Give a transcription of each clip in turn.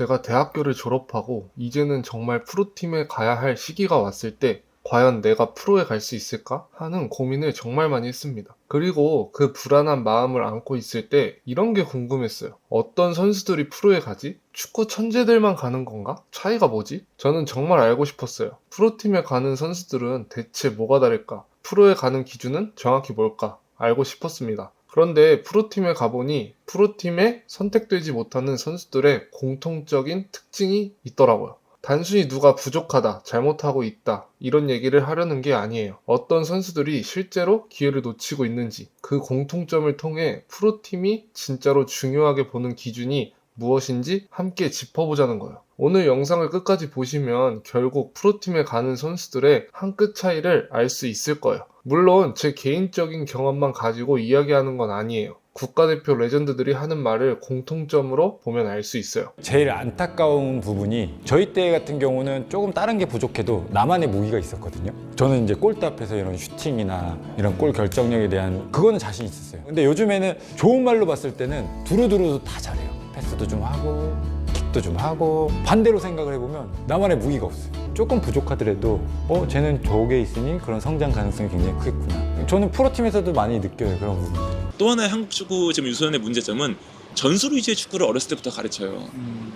제가 대학교를 졸업하고 이제는 정말 프로팀에 가야 할 시기가 왔을 때 과연 내가 프로에 갈 수 있을까 하는 고민을 정말 많이 했습니다. 그리고 그 불안한 마음을 안고 있을 때 이런 게 궁금했어요. 어떤 선수들이 프로에 가지? 축구 천재들만 가는 건가? 차이가 뭐지? 저는 정말 알고 싶었어요. 프로팀에 가는 선수들은 대체 뭐가 다를까? 프로에 가는 기준은 정확히 뭘까? 알고 싶었습니다. 그런데 프로팀에 가보니 프로팀에 선택되지 못하는 선수들의 공통적인 특징이 있더라고요. 단순히 누가 부족하다, 잘못하고 있다, 이런 얘기를 하려는 게 아니에요. 어떤 선수들이 실제로 기회를 놓치고 있는지, 그 공통점을 통해 프로팀이 진짜로 중요하게 보는 기준이 무엇인지 함께 짚어보자는 거예요. 오늘 영상을 끝까지 보시면 결국 프로팀에 가는 선수들의 한 끗 차이를 알 수 있을 거예요. 물론 제 개인적인 경험만 가지고 이야기하는 건 아니에요. 국가대표 레전드들이 하는 말을 공통점으로 보면 알 수 있어요. 제일 안타까운 부분이 저희 때 같은 경우는 조금 다른 게 부족해도 나만의 무기가 있었거든요. 저는 이제 골대 앞에서 이런 슈팅이나 이런 골 결정력에 대한 그거는 자신 있었어요. 근데 요즘에는 좋은 말로 봤을 때는 두루두루 다 잘해요. 패스도 좀 하고 킥도 좀 하고 반대로 생각을 해보면 나만의 무기가 없어요. 조금 부족하더라도 쟤는 저게 있으니 그런 성장 가능성이 굉장히 크겠구나. 저는 프로팀에서도 많이 느껴요, 그런 부분들. 또 하나의 한국 축구 지금 유소년의 문제점은 전술 위주의 축구를 어렸을 때부터 가르쳐요.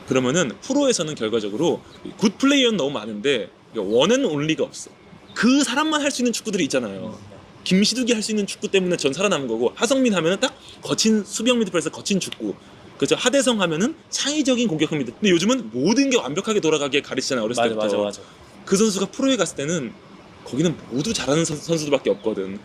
그러면은 프로에서는 결과적으로 굿 플레이어는 너무 많은데 원앤온리가 없어. 그 사람만 할 수 있는 축구들이 있잖아요. 김시둑이 할 수 있는 축구 때문에 전 살아남은 거고, 하성민 하면은 딱 거친 수비형 미드필더에서 거친 축구. 그죠? 하대성 하면은 창의적인 공격형 미드. 근데 요즘은 모든 게 완벽하게 돌아가게 가르치잖아요, 어렸을 때부터. 맞아. 그 선수가 프로에 갔을 때는 거기는 모두 잘하는 선수들밖에 없거든.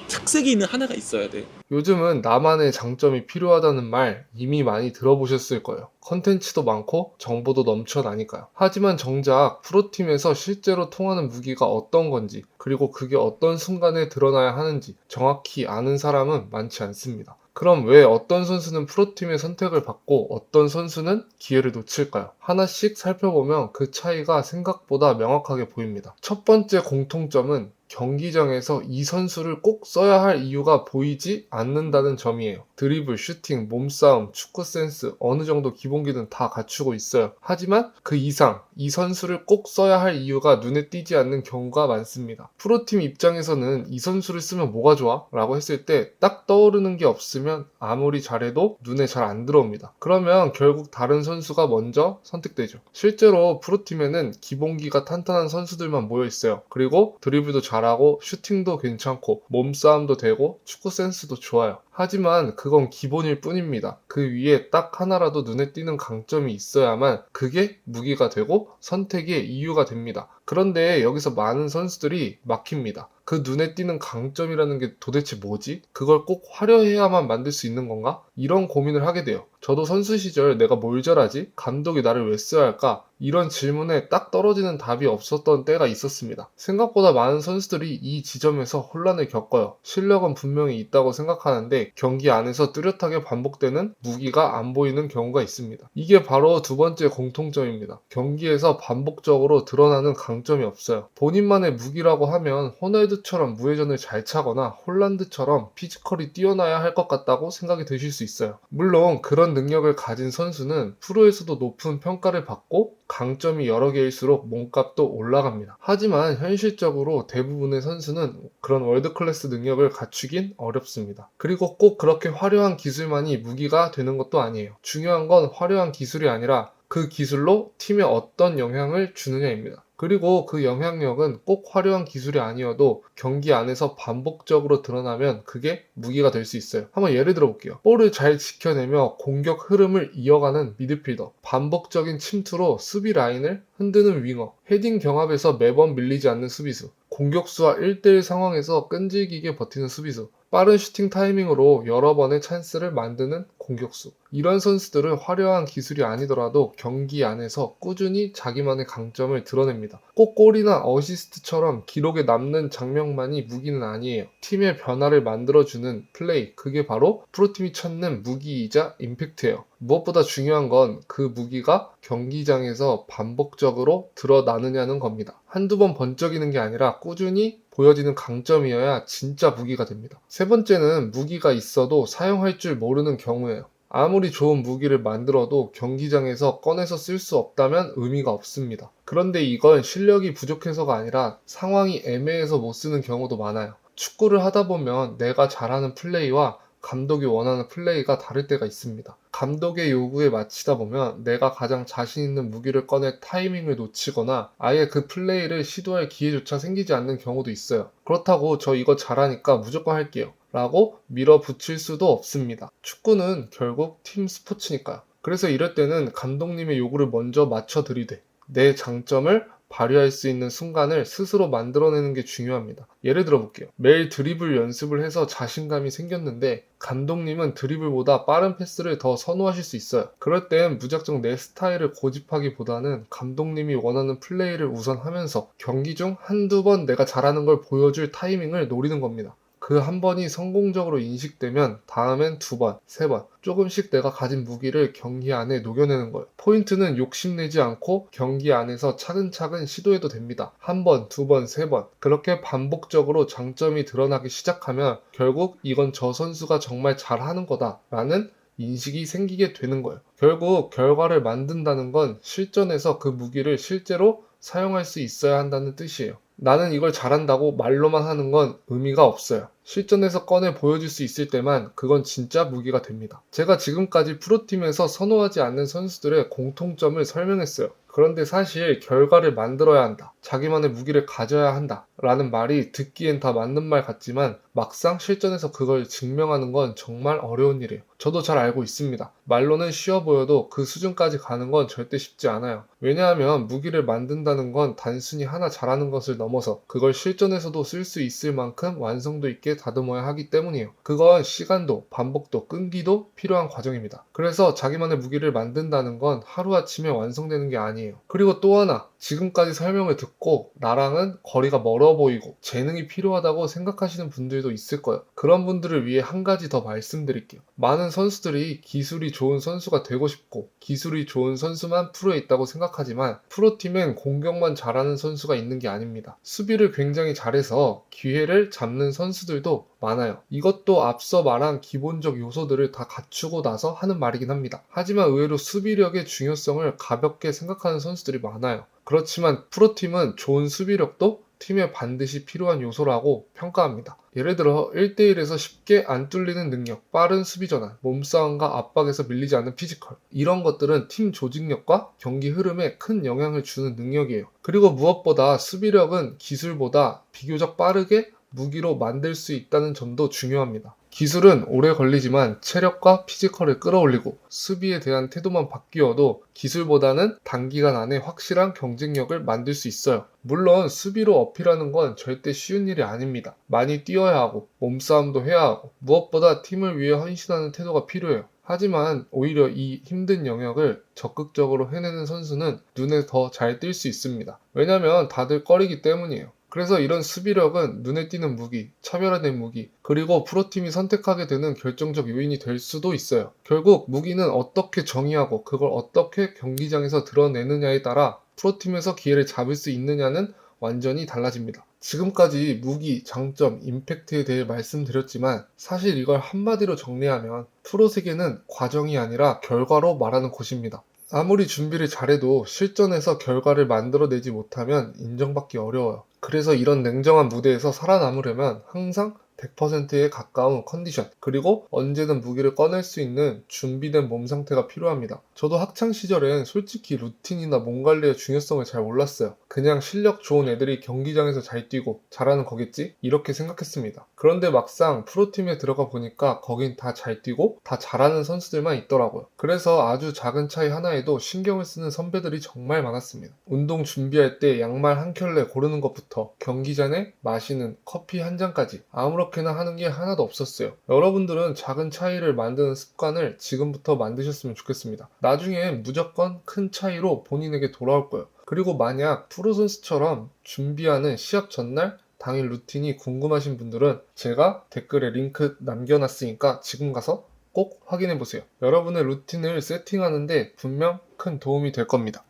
특색이 있는 하나가 있어야 돼. 요즘은 나만의 장점이 필요하다는 말 이미 많이 들어보셨을 거예요. 컨텐츠도 많고 정보도 넘쳐나니까요. 하지만 정작 프로팀에서 실제로 통하는 무기가 어떤 건지, 그리고 그게 어떤 순간에 드러나야 하는지 정확히 아는 사람은 많지 않습니다. 그럼 왜 어떤 선수는 프로팀의 선택을 받고 어떤 선수는 기회를 놓칠까요? 하나씩 살펴보면 그 차이가 생각보다 명확하게 보입니다. 첫 번째 공통점은 경기장에서 이 선수를 꼭 써야 할 이유가 보이지 않는다는 점이에요. 드리블, 슈팅, 몸싸움, 축구 센스, 어느 정도 기본기는 다 갖추고 있어요. 하지만 그 이상 이 선수를 꼭 써야 할 이유가 눈에 띄지 않는 경우가 많습니다. 프로팀 입장에서는 이 선수를 쓰면 뭐가 좋아? 라고 했을 때 딱 떠오르는 게 없으면 아무리 잘해도 눈에 잘 안 들어옵니다. 그러면 결국 다른 선수가 먼저 선택되죠. 실제로 프로팀에는 기본기가 탄탄한 선수들만 모여 있어요. 그리고 드리블도 잘하고 슈팅도 괜찮고 몸싸움도 되고 축구 센스도 좋아요. 하지만 그건 기본일 뿐입니다. 그 위에 딱 하나라도 눈에 띄는 강점이 있어야만 그게 무기가 되고 선택의 이유가 됩니다. 그런데 여기서 많은 선수들이 막힙니다. 그 눈에 띄는 강점이라는 게 도대체 뭐지? 그걸 꼭 화려해야만 만들 수 있는 건가? 이런 고민을 하게 돼요. 저도 선수 시절 내가 뭘 잘하지? 감독이 나를 왜 써야 할까? 이런 질문에 딱 떨어지는 답이 없었던 때가 있었습니다. 생각보다 많은 선수들이 이 지점에서 혼란을 겪어요. 실력은 분명히 있다고 생각하는데 경기 안에서 뚜렷하게 반복되는 무기가 안 보이는 경우가 있습니다. 이게 바로 두 번째 공통점입니다. 경기에서 반복적으로 드러나는 강점이 없어요. 본인만의 무기라고 하면 호날두처럼 무회전을 잘 차거나 홀란드처럼 피지컬이 뛰어나야 할 것 같다고 생각이 드실 수 있어요. 물론 그런 능력을 가진 선수는 프로에서도 높은 평가를 받고 강점이 여러 개일수록 몸값도 올라갑니다. 하지만 현실적으로 대부분의 선수는 그런 월드클래스 능력을 갖추긴 어렵습니다. 그리고 꼭 그렇게 화려한 기술만이 무기가 되는 것도 아니에요. 중요한 건 화려한 기술이 아니라 그 기술로 팀에 어떤 영향을 주느냐입니다. 그리고 그 영향력은 꼭 화려한 기술이 아니어도 경기 안에서 반복적으로 드러나면 그게 무기가 될 수 있어요. 한번 예를 들어 볼게요. 볼을 잘 지켜내며 공격 흐름을 이어가는 미드필더, 반복적인 침투로 수비 라인을 흔드는 윙어, 헤딩 경합에서 매번 밀리지 않는 수비수, 공격수와 1대1 상황에서 끈질기게 버티는 수비수, 빠른 슈팅 타이밍으로 여러 번의 찬스를 만드는 공격수. 이런 선수들은 화려한 기술이 아니더라도 경기 안에서 꾸준히 자기만의 강점을 드러냅니다. 꼭 골이나 어시스트처럼 기록에 남는 장면만이 무기는 아니에요. 팀의 변화를 만들어주는 플레이, 그게 바로 프로팀이 찾는 무기이자 임팩트예요. 무엇보다 중요한 건 그 무기가 경기장에서 반복적으로 드러나느냐는 겁니다. 한두 번 번쩍이는 게 아니라 꾸준히 보여지는 강점이어야 진짜 무기가 됩니다. 세 번째는 무기가 있어도 사용할 줄 모르는 경우예요. 아무리 좋은 무기를 만들어도 경기장에서 꺼내서 쓸 수 없다면 의미가 없습니다. 그런데 이건 실력이 부족해서가 아니라 상황이 애매해서 못 쓰는 경우도 많아요. 축구를 하다 보면 내가 잘하는 플레이와 감독이 원하는 플레이가 다를 때가 있습니다. 감독의 요구에 맞추다 보면 내가 가장 자신 있는 무기를 꺼내 타이밍을 놓치거나 아예 그 플레이를 시도할 기회조차 생기지 않는 경우도 있어요. 그렇다고 저 이거 잘하니까 무조건 할게요 라고 밀어붙일 수도 없습니다. 축구는 결국 팀 스포츠니까요. 그래서 이럴 때는 감독님의 요구를 먼저 맞춰드리되 내 장점을 발휘할 수 있는 순간을 스스로 만들어내는 게 중요합니다. 예를 들어 볼게요. 매일 드리블 연습을 해서 자신감이 생겼는데 감독님은 드리블보다 빠른 패스를 더 선호하실 수 있어요. 그럴 땐 무작정 내 스타일을 고집하기보다는 감독님이 원하는 플레이를 우선 하면서 경기 중 한두 번 내가 잘하는 걸 보여줄 타이밍을 노리는 겁니다. 그 한 번이 성공적으로 인식되면 다음엔 두 번, 세 번, 조금씩 내가 가진 무기를 경기 안에 녹여내는 거예요. 포인트는 욕심내지 않고 경기 안에서 차근차근 시도해도 됩니다. 한 번, 두 번, 세 번. 그렇게 반복적으로 장점이 드러나기 시작하면 결국 이건 저 선수가 정말 잘하는 거다 라는 인식이 생기게 되는 거예요. 결국 결과를 만든다는 건 실전에서 그 무기를 실제로 사용할 수 있어야 한다는 뜻이에요. 나는 이걸 잘한다고 말로만 하는 건 의미가 없어요. 실전에서 꺼내 보여줄 수 있을 때만 그건 진짜 무기가 됩니다. 제가 지금까지 프로팀에서 선호하지 않는 선수들의 공통점을 설명했어요. 그런데 사실 결과를 만들어야 한다. 자기만의 무기를 가져야 한다. 라는 말이 듣기엔 다 맞는 말 같지만 막상 실전에서 그걸 증명하는 건 정말 어려운 일이에요. 저도 잘 알고 있습니다. 말로는 쉬워 보여도 그 수준까지 가는 건 절대 쉽지 않아요. 왜냐하면 무기를 만든다는 건 단순히 하나 잘하는 것을 넘어서 그걸 실전에서도 쓸 수 있을 만큼 완성도 있게 다듬어야 하기 때문이에요. 그건 시간도, 반복도, 끈기도 필요한 과정입니다. 그래서 자기만의 무기를 만든다는 건 하루아침에 완성되는 게 아니에요. 그리고 또 하나, 지금까지 설명을 듣고 나랑은 거리가 멀어 보이고 재능이 필요하다고 생각하시는 분들도 있을 거예요. 그런 분들을 위해 한 가지 더 말씀드릴게요. 많은 선수들이 기술이 좋은 선수가 되고 싶고 기술이 좋은 선수만 프로에 있다고 생각하지만 프로팀엔 공격만 잘하는 선수가 있는 게 아닙니다. 수비를 굉장히 잘해서 기회를 잡는 선수들도 많아요. 이것도 앞서 말한 기본적 요소들을 다 갖추고 나서 하는 말이긴 합니다. 하지만 의외로 수비력의 중요성을 가볍게 생각하는 선수들이 많아요. 그렇지만 프로팀은 좋은 수비력도 팀에 반드시 필요한 요소라고 평가합니다. 예를 들어 1대1에서 쉽게 안 뚫리는 능력, 빠른 수비 전환, 몸싸움과 압박에서 밀리지 않는 피지컬, 이런 것들은 팀 조직력과 경기 흐름에 큰 영향을 주는 능력이에요. 그리고 무엇보다 수비력은 기술보다 비교적 빠르게 무기로 만들 수 있다는 점도 중요합니다. 기술은 오래 걸리지만 체력과 피지컬을 끌어올리고 수비에 대한 태도만 바뀌어도 기술보다는 단기간 안에 확실한 경쟁력을 만들 수 있어요. 물론 수비로 어필하는 건 절대 쉬운 일이 아닙니다. 많이 뛰어야 하고 몸싸움도 해야 하고 무엇보다 팀을 위해 헌신하는 태도가 필요해요. 하지만 오히려 이 힘든 영역을 적극적으로 해내는 선수는 눈에 더 잘 띌 수 있습니다. 왜냐면 다들 꺼리기 때문이에요. 그래서 이런 수비력은 눈에 띄는 무기, 차별화된 무기, 그리고 프로팀이 선택하게 되는 결정적 요인이 될 수도 있어요. 결국 무기는 어떻게 정의하고 그걸 어떻게 경기장에서 드러내느냐에 따라 프로팀에서 기회를 잡을 수 있느냐는 완전히 달라집니다. 지금까지 무기, 장점, 임팩트에 대해 말씀드렸지만 사실 이걸 한마디로 정리하면 프로 세계는 과정이 아니라 결과로 말하는 곳입니다. 아무리 준비를 잘해도 실전에서 결과를 만들어내지 못하면 인정받기 어려워요. 그래서 이런 냉정한 무대에서 살아남으려면 항상 100%에 가까운 컨디션, 그리고 언제든 무기를 꺼낼 수 있는 준비된 몸 상태가 필요합니다. 저도 학창 시절엔 솔직히 루틴이나 몸 관리의 중요성을 잘 몰랐어요. 그냥 실력 좋은 애들이 경기장에서 잘 뛰고 잘하는 거겠지? 이렇게 생각했습니다. 그런데 막상 프로팀에 들어가 보니까 거긴 다 잘 뛰고 다 잘하는 선수들만 있더라고요. 그래서 아주 작은 차이 하나에도 신경을 쓰는 선배들이 정말 많았습니다. 운동 준비할 때 양말 한 켤레 고르는 것부터 경기 전에 마시는 커피 한 잔까지 아무렇게나 하는 게 하나도 없었어요. 여러분들은 작은 차이를 만드는 습관을 지금부터 만드셨으면 좋겠습니다. 나중에 무조건 큰 차이로 본인에게 돌아올 거예요. 그리고 만약 프로 선수처럼 준비하는 시합 전날 당일 루틴이 궁금하신 분들은 제가 댓글에 링크 남겨놨으니까 지금 가서 꼭 확인해보세요. 여러분의 루틴을 세팅하는데 분명 큰 도움이 될 겁니다.